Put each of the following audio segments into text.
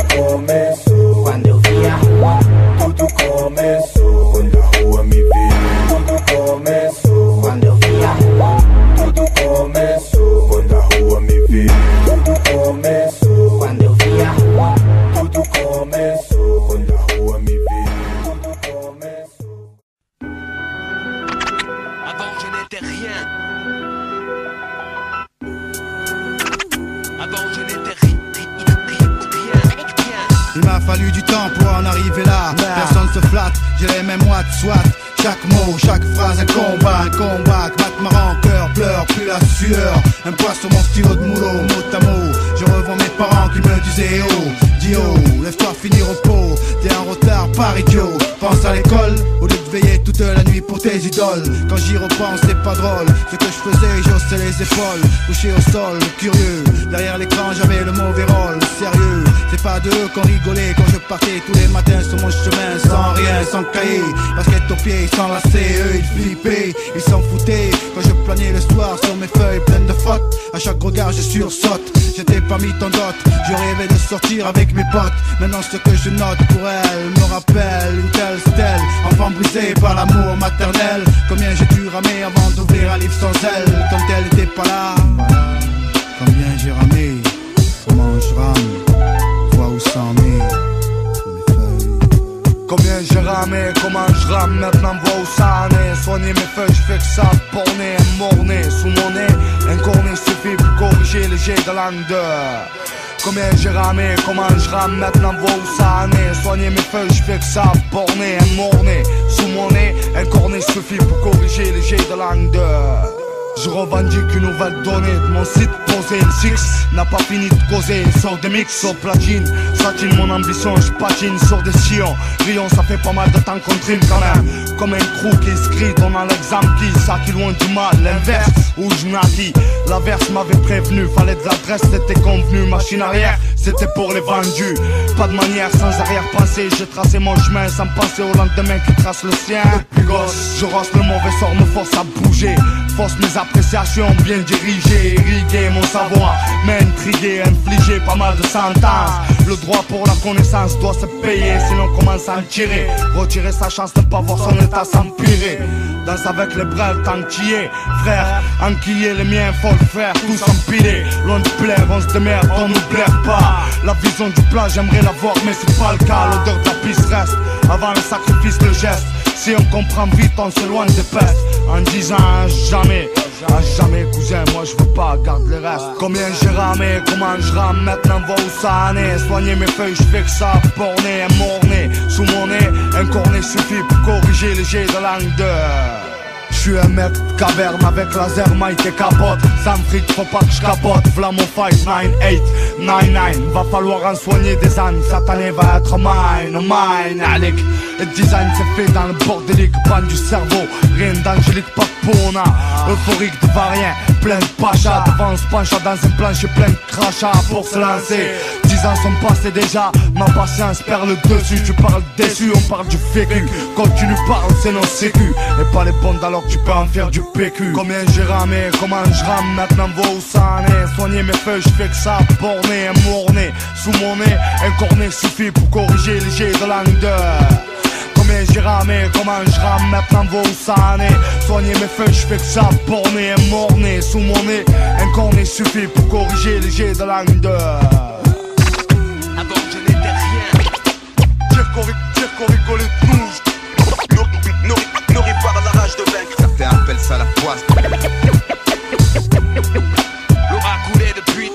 começou, quando eu vi a rua. Tudo começou, quando a rua me viu. Tudo começou, quando eu vi a rua. Tudo começou, quando a rua me viu. Tudo começou, quando eu vi a rua. Tudo começou, quando a rua me viu. Tudo começou. Avant je n'étais rien. Avant je n'étais rien. Il m'a fallu du temps pour en arriver là. Personne se flatte, j'ai les mêmes watts, soit. Chaque mot, chaque phrase, un combat que mate ma rancœur, pleure, plus la sueur. Un poids sur mon stylo de moulot, mot à mot. Je revois mes parents qui me disaient oh, dis oh, lève-toi finir au pot. T'es en retard par idiot, pense à l'école au lieu de veiller toute la nuit pour tes idoles. Quand j'y repense c'est pas drôle, ce que je faisais j'haussais les épaules. Couché au sol, curieux, derrière l'écran j'avais le mauvais rôle. Sérieux, c'est pas d'eux qu'on rigolait quand je partais tous les matins sur mon chemin. Sans rien, sans cahier, basket aux pieds, sans lacets. Eux ils flippaient, ils s'en foutaient quand je planais le soir sur mes feuilles pleines de fautes. À chaque regard je sursaute, j'étais pas mis en dot. Je rêvais de sortir avec mes potes. Maintenant ce que je note pour elle me rappelle une telle stèle. Enfant brisé par l'amour maternel. Combien j'ai dû ramer avant d'ouvrir un livre sans elle. Quand elle était pas là, combien j'ai ramé, comment je rame, vois où ça en est. Combien j'ai ramé, comment je rame, maintenant vois où ça en est. Soigner mes feuilles, je fais que ça, borné, morné, sous mon nez. Un cornet suffit pour corriger les jets de langue de. Combien j'ai ramé, comment je rame, maintenant vois où ça en est. Soigner mes feuilles, je fais que ça, borné, morné, sous mon nez. Un cornet suffit pour corriger les jets de langue de. Je revendique une nouvelle donnée de mon site posé. Le six n'a pas fini de causer. Sort des mix sur platine, satine mon ambition, je patine sur des sillons. Rion, ça fait pas mal de temps qu'on trime quand même. Comme un crew qui se crie, donnant l'exemple qui ça qui loin du mal. L'inverse, où je naquis. L'averse m'avait prévenu, fallait de l'adresse, c'était convenu. Machine arrière, c'était pour les vendus. Pas de manière, sans arrière-pensée. J'ai tracé mon chemin sans penser au lendemain qui trace le sien. Depuis gosse, je rosse le mauvais sort, me force à bouger. Force mes appréciations bien dirigées, irriguer mon savoir, m'intriguer, infliger pas mal de sentences. Le droit pour la connaissance doit se payer, sinon commence à en tirer. Retirer sa chance de pas voir son état s'empirer. Danse avec les bras tant qu'il est, frère, enquiller les miens, faut le faire, tous empilés. Loin de plaire, on se démerde, on nous plaire pas. La vision du plat, j'aimerais l'avoir, mais c'est pas le cas. L'odeur de la piste reste, avant le sacrifice, le geste. Si on comprend vite, on s'éloigne des pestes. En disant à jamais cousin, moi je veux pas, garde les restes. Combien j'ai ramé, comment je rame, maintenant vois où ça en est. Soigner mes feuilles, je fais que ça, borné, un morné. Sous mon nez, un cornet suffit pour corriger les jets de langue de. J'suis un mec de caverne avec laser, mic et capote. Sans fric, faut pas que j'capote. V'là mon fight, 9-8, 9-9. Va falloir en soigner des ânes. Cette année va être mine, Alec. Le design c'est fait dans le bordélique, panne du cerveau. Rien d'angélique, pas de pona. Euphorique de rien, plein de pacha. Devant ce pencha dans un plancher plein de crachats pour se lancer. 10 ans sont passés déjà, ma patience perd le dessus. Tu parles déçu, on parle du fécu. Continue parle, c'est nos sécu. Et pas les bondes alors que tu peux en faire du PQ. Combien j'ai ramé, comment je rame, maintenant vois où ça en est. Soigner mes feuilles, je fais que ça, borné, un morné. Sous mon nez, un cornet suffit pour corriger les jets de langue de. Combien j'ai ramé, comment je rame, maintenant vois où ça en est. Soigner mes feuilles, je fais que ça, borné, un morné. Sous mon nez, un cornet suffit pour corriger les jets de langue de. Avant je n'étais rien. Dire qu'on rigolait de nous. Nourri par la rage de vaincre. Certains appellent ça la poisse. L'eau a coulé depuis.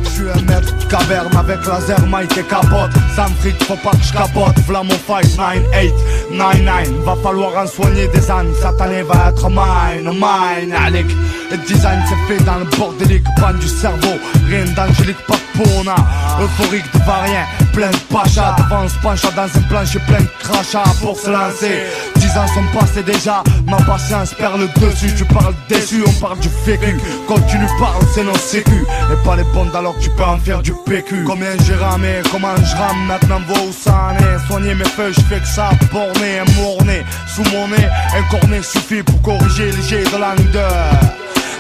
J'suis un maître de caverne avec laser, mic et capote. Sans fric, faut pas que j'capote. V'là mon fight, 9-8, 9-9. Va falloir en soigner des ânes. Cette année va être mine, Alec. Le design c'est fait dans le bordélique, panne du cerveau. Rien d'angélique, pas de pona. Euphorique de rien, plein de pacha. Devant ce pencha dans un plancher plein de crachats pour se lancer. 10 ans sont passés déjà, ma patience perd le dessus. Tu parles déçu, on parle du fécu. Continue parle, c'est nos sécu. Et pas les bondes alors que tu peux en faire du PQ. Combien j'ai ramé, comment je rame, maintenant vois où ça en est. Soigner mes feuilles, je fais que ça, borné, un morné. Sous mon nez, un cornet suffit pour corriger les jets de langue de.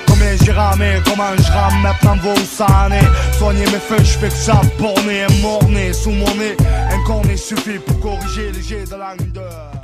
Combien connais, j'ai ramé. Comment je rame maintenant vos sanés. Soigner mes feux, je fais que ça borné et morné. Sous mon nez, un cornet suffit pour corriger les jets de langue de